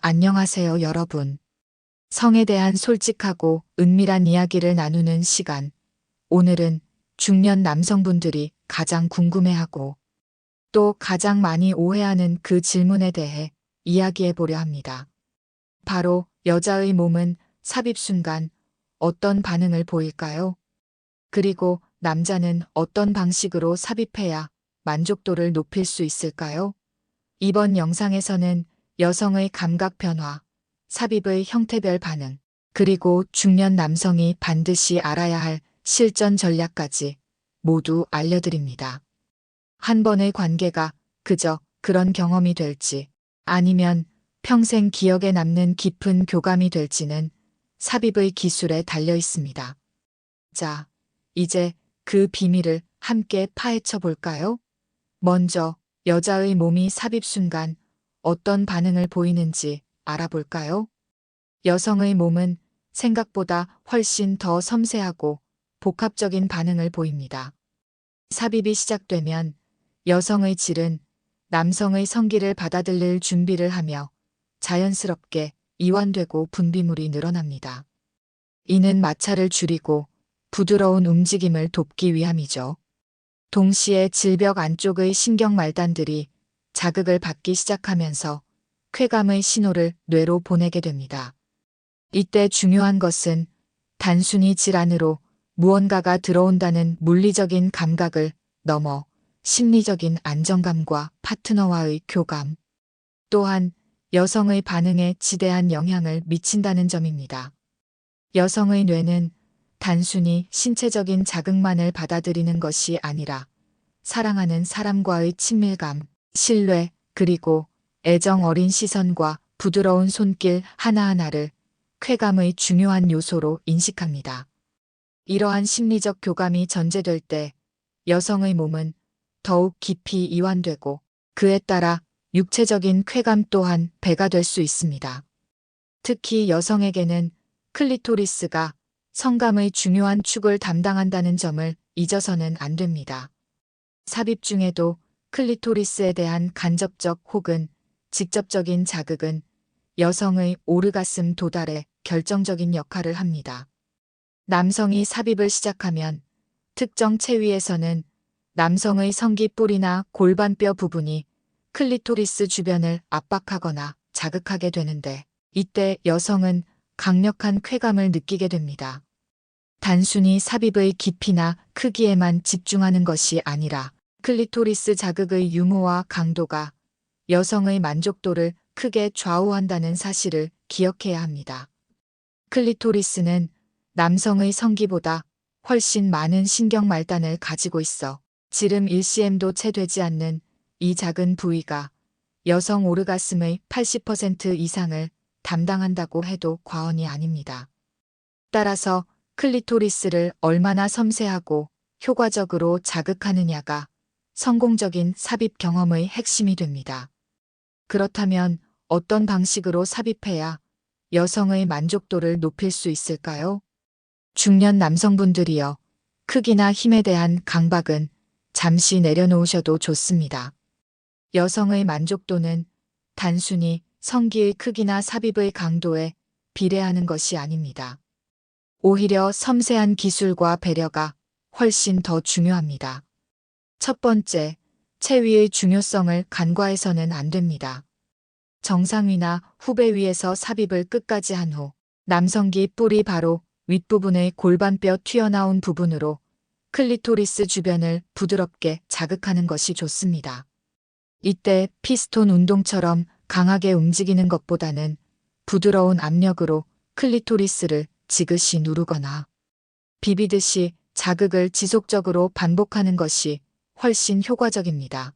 안녕하세요, 여러분. 성에 대한 솔직하고 은밀한 이야기를 나누는 시간. 오늘은 중년 남성분들이 가장 궁금해하고 또 가장 많이 오해하는 그 질문에 대해 이야기해 보려 합니다. 바로 여자의 몸은 삽입 순간 어떤 반응을 보일까요? 그리고 남자는 어떤 방식으로 삽입해야 만족도를 높일 수 있을까요? 이번 영상에서는 여성의 감각 변화, 삽입의 형태별 반응, 그리고 중년 남성이 반드시 알아야 할 실전 전략까지 모두 알려드립니다. 한 번의 관계가 그저 그런 경험이 될지 아니면 평생 기억에 남는 깊은 교감이 될지는 삽입의 기술에 달려 있습니다. 자, 이제 그 비밀을 함께 파헤쳐 볼까요? 먼저 여자의 몸이 삽입 순간 어떤 반응을 보이는지 알아볼까요? 여성의 몸은 생각보다 훨씬 더 섬세하고 복합적인 반응을 보입니다. 삽입이 시작되면 여성의 질은 남성의 성기를 받아들일 준비를 하며 자연스럽게 이완되고 분비물이 늘어납니다. 이는 마찰을 줄이고 부드러운 움직임을 돕기 위함이죠. 동시에 질벽 안쪽의 신경 말단들이 자극을 받기 시작하면서 쾌감의 신호를 뇌로 보내게 됩니다. 이때 중요한 것은 단순히 질 안으로 무언가가 들어온다는 물리적인 감각을 넘어 심리적인 안정감과 파트너와의 교감, 또한 여성의 반응에 지대한 영향을 미친다는 점입니다. 여성의 뇌는 단순히 신체적인 자극만을 받아들이는 것이 아니라 사랑하는 사람과의 친밀감, 신뢰, 그리고 애정 어린 시선과 부드러운 손길 하나하나를 쾌감의 중요한 요소로 인식합니다. 이러한 심리적 교감이 전제될 때 여성의 몸은 더욱 깊이 이완되고 그에 따라 육체적인 쾌감 또한 배가 될 수 있습니다. 특히 여성에게는 클리토리스가 성감의 중요한 축을 담당한다는 점을 잊어서는 안 됩니다. 삽입 중에도 클리토리스에 대한 간접적 혹은 직접적인 자극은 여성의 오르가슴 도달에 결정적인 역할을 합니다. 남성이 삽입을 시작하면 특정 체위에서는 남성의 성기 뿔이나 골반뼈 부분이 클리토리스 주변을 압박하거나 자극하게 되는데 이때 여성은 강력한 쾌감을 느끼게 됩니다. 단순히 삽입의 깊이나 크기에만 집중하는 것이 아니라 클리토리스 자극의 유무와 강도가 여성의 만족도를 크게 좌우한다는 사실을 기억해야 합니다. 클리토리스는 남성의 성기보다 훨씬 많은 신경 말단을 가지고 있어 지름 1cm도 채 되지 않는 이 작은 부위가 여성 오르가슴의 80% 이상을 담당한다고 해도 과언이 아닙니다. 따라서 클리토리스를 얼마나 섬세하고 효과적으로 자극하느냐가 성공적인 삽입 경험의 핵심이 됩니다. 그렇다면 어떤 방식으로 삽입해야 여성의 만족도를 높일 수 있을까요? 중년 남성분들이여, 크기나 힘에 대한 강박은 잠시 내려놓으셔도 좋습니다. 여성의 만족도는 단순히 성기의 크기나 삽입의 강도에 비례하는 것이 아닙니다. 오히려 섬세한 기술과 배려가 훨씬 더 중요합니다. 첫 번째, 체위의 중요성을 간과해서는 안 됩니다. 정상위나 후배 위에서 삽입을 끝까지 한 후 남성기 뿔이 바로 윗부분의 골반뼈 튀어나온 부분으로 클리토리스 주변을 부드럽게 자극하는 것이 좋습니다. 이때 피스톤 운동처럼 강하게 움직이는 것보다는 부드러운 압력으로 클리토리스를 지그시 누르거나 비비듯이 자극을 지속적으로 반복하는 것이 훨씬 효과적입니다.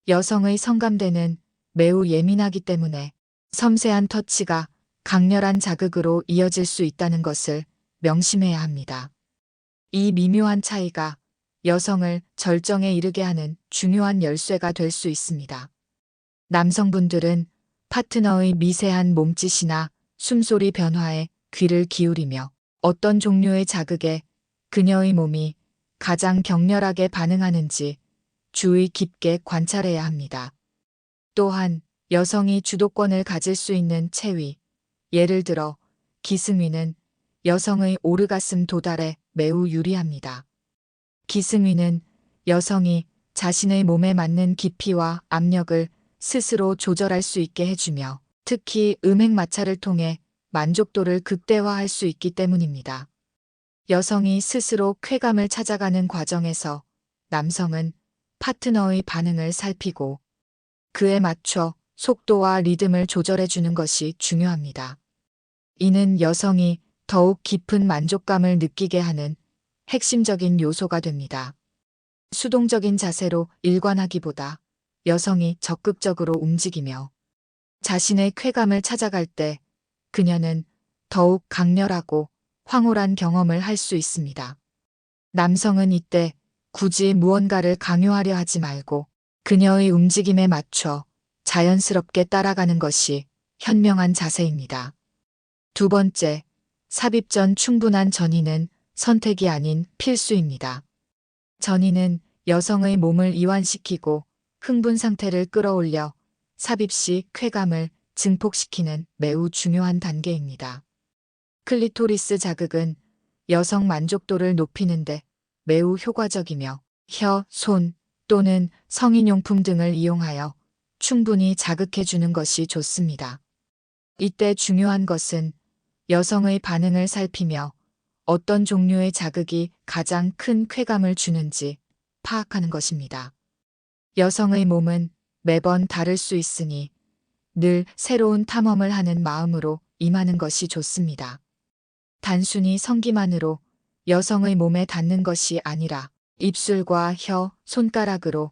여성의 성감대는 매우 예민하기 때문에 섬세한 터치가 강렬한 자극으로 이어질 수 있다는 것을 명심해야 합니다. 이 미묘한 차이가 여성을 절정에 이르게 하는 중요한 열쇠가 될 수 있습니다. 남성분들은 파트너의 미세한 몸짓이나 숨소리 변화에 귀를 기울이며 어떤 종류의 자극에 그녀의 몸이 가장 격렬하게 반응하는지 주의 깊게 관찰해야 합니다. 또한 여성이 주도권을 가질 수 있는 체위, 예를 들어 기승위는 여성의 오르가슴 도달에 매우 유리합니다. 기승위는 여성이 자신의 몸에 맞는 깊이와 압력을 스스로 조절할 수 있게 해주며 특히 음행 마찰을 통해 만족도를 극대화할 수 있기 때문입니다. 여성이 스스로 쾌감을 찾아가는 과정에서 남성은 파트너의 반응을 살피고 그에 맞춰 속도와 리듬을 조절해 주는 것이 중요합니다. 이는 여성이 더욱 깊은 만족감을 느끼게 하는 핵심적인 요소가 됩니다. 수동적인 자세로 일관하기보다 여성이 적극적으로 움직이며 자신의 쾌감을 찾아갈 때 그녀는 더욱 강렬하고 황홀한 경험을 할 수 있습니다. 남성은 이때 굳이 무언가를 강요하려 하지 말고 그녀의 움직임에 맞춰 자연스럽게 따라가는 것이 현명한 자세입니다. 두 번째, 삽입 전 충분한 전이는 선택이 아닌 필수입니다. 전이는 여성의 몸을 이완시키고 흥분 상태를 끌어올려 삽입 시 쾌감을 증폭시키는 매우 중요한 단계입니다. 클리토리스 자극은 여성 만족도를 높이는데 매우 효과적이며 혀, 손 또는 성인용품 등을 이용하여 충분히 자극해 주는 것이 좋습니다. 이때 중요한 것은 여성의 반응을 살피며 어떤 종류의 자극이 가장 큰 쾌감을 주는지 파악하는 것입니다. 여성의 몸은 매번 다를 수 있으니 늘 새로운 탐험을 하는 마음으로 임하는 것이 좋습니다. 단순히 성기만으로 여성의 몸에 닿는 것이 아니라 입술과 혀, 손가락으로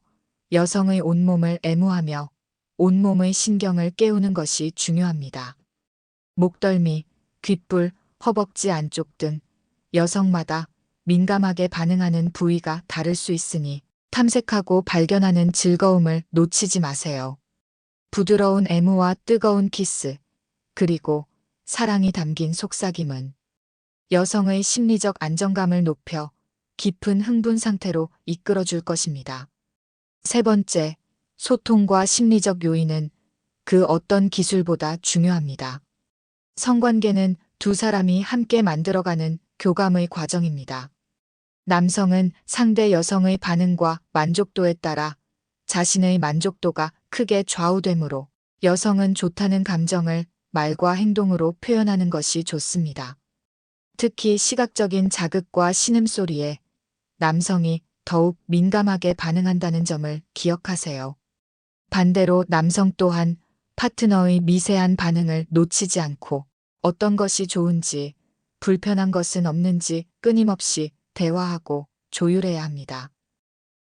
여성의 온몸을 애무하며 온몸의 신경을 깨우는 것이 중요합니다. 목덜미, 귓불, 허벅지 안쪽 등 여성마다 민감하게 반응하는 부위가 다를 수 있으니 탐색하고 발견하는 즐거움을 놓치지 마세요. 부드러운 애무와 뜨거운 키스, 그리고 사랑이 담긴 속삭임은 여성의 심리적 안정감을 높여 깊은 흥분 상태로 이끌어줄 것입니다. 세 번째, 소통과 심리적 요인은 그 어떤 기술보다 중요합니다. 성관계는 두 사람이 함께 만들어가는 교감의 과정입니다. 남성은 상대 여성의 반응과 만족도에 따라 자신의 만족도가 크게 좌우되므로 여성은 좋다는 감정을 말과 행동으로 표현하는 것이 좋습니다. 특히 시각적인 자극과 신음소리에 남성이 더욱 민감하게 반응한다는 점을 기억하세요. 반대로 남성 또한 파트너의 미세한 반응을 놓치지 않고 어떤 것이 좋은지, 불편한 것은 없는지 끊임없이 대화하고 조율해야 합니다.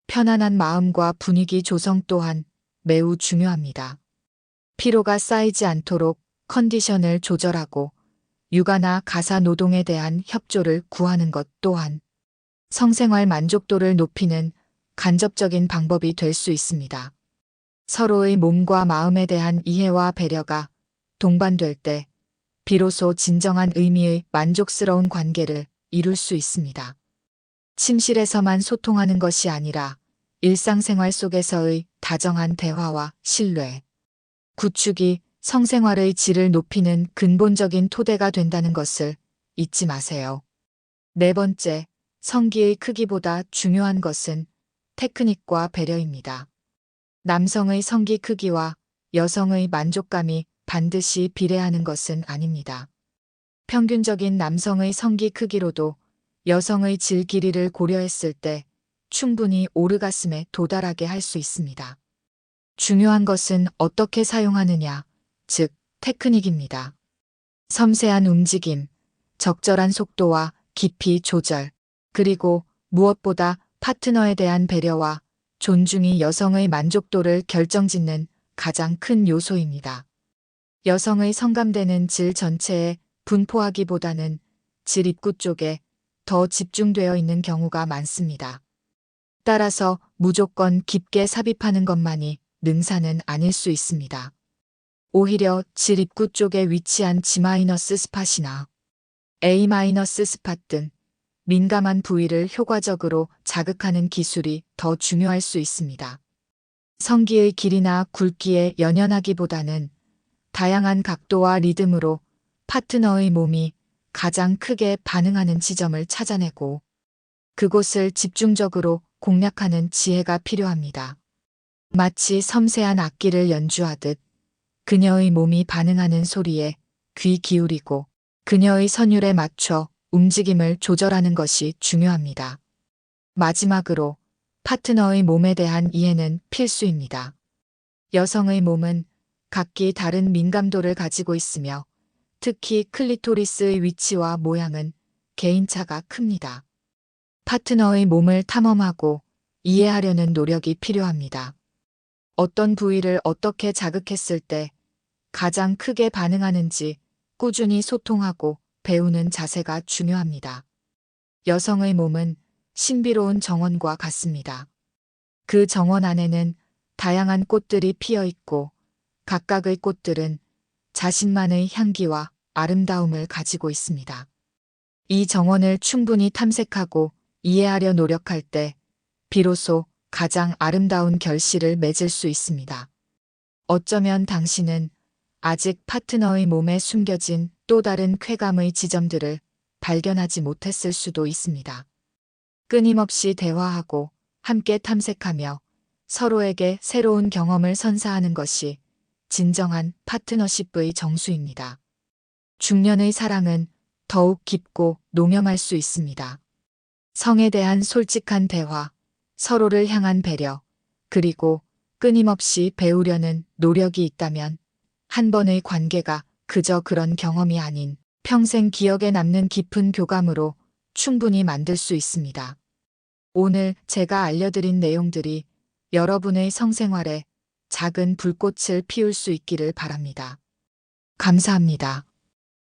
편안한 마음과 분위기 조성 또한 매우 중요합니다. 피로가 쌓이지 않도록 컨디션을 조절하고 육아나 가사 노동에 대한 협조를 구하는 것 또한 성생활 만족도를 높이는 간접적인 방법이 될 수 있습니다. 서로의 몸과 마음에 대한 이해와 배려가 동반될 때 비로소 진정한 의미의 만족스러운 관계를 이룰 수 있습니다. 침실에서만 소통하는 것이 아니라 일상생활 속에서의 다정한 대화와 신뢰, 구축이 성생활의 질을 높이는 근본적인 토대가 된다는 것을 잊지 마세요. 네 번째, 성기의 크기보다 중요한 것은 테크닉과 배려입니다. 남성의 성기 크기와 여성의 만족감이 반드시 비례하는 것은 아닙니다. 평균적인 남성의 성기 크기로도 여성의 질 길이를 고려했을 때 충분히 오르가슴에 도달하게 할 수 있습니다. 중요한 것은 어떻게 사용하느냐, 즉 테크닉입니다. 섬세한 움직임, 적절한 속도와 깊이 조절, 그리고 무엇보다 파트너에 대한 배려와 존중이 여성의 만족도를 결정짓는 가장 큰 요소입니다. 여성의 성감대는 질 전체에 분포하기보다는 질 입구 쪽에 더 집중되어 있는 경우가 많습니다. 따라서 무조건 깊게 삽입하는 것만이 능사는 아닐 수 있습니다. 오히려 질 입구 쪽에 위치한 G- 스팟이나 A- 스팟 등 민감한 부위를 효과적으로 자극하는 기술이 더 중요할 수 있습니다. 성기의 길이나 굵기에 연연하기보다는 다양한 각도와 리듬으로 파트너의 몸이 가장 크게 반응하는 지점을 찾아내고 그곳을 집중적으로 공략하는 지혜가 필요합니다. 마치 섬세한 악기를 연주하듯 그녀의 몸이 반응하는 소리에 귀 기울이고 그녀의 선율에 맞춰 움직임을 조절하는 것이 중요합니다. 마지막으로 파트너의 몸에 대한 이해는 필수입니다. 여성의 몸은 각기 다른 민감도를 가지고 있으며 특히 클리토리스의 위치와 모양은 개인차가 큽니다. 파트너의 몸을 탐험하고 이해하려는 노력이 필요합니다. 어떤 부위를 어떻게 자극했을 때 가장 크게 반응하는지 꾸준히 소통하고 배우는 자세가 중요합니다. 여성의 몸은 신비로운 정원과 같습니다. 그 정원 안에는 다양한 꽃들이 피어 있고 각각의 꽃들은 자신만의 향기와 아름다움을 가지고 있습니다. 이 정원을 충분히 탐색하고 이해하려 노력할 때 비로소 가장 아름다운 결실을 맺을 수 있습니다. 어쩌면 당신은 아직 파트너의 몸에 숨겨진 또 다른 쾌감의 지점들을 발견하지 못했을 수도 있습니다. 끊임없이 대화하고 함께 탐색하며 서로에게 새로운 경험을 선사하는 것이 진정한 파트너십의 정수입니다. 중년의 사랑은 더욱 깊고 농염할 수 있습니다. 성에 대한 솔직한 대화, 서로를 향한 배려, 그리고 끊임없이 배우려는 노력이 있다면 한 번의 관계가 그저 그런 경험이 아닌 평생 기억에 남는 깊은 교감으로 충분히 만들 수 있습니다. 오늘 제가 알려드린 내용들이 여러분의 성생활에 작은 불꽃을 피울 수 있기를 바랍니다. 감사합니다.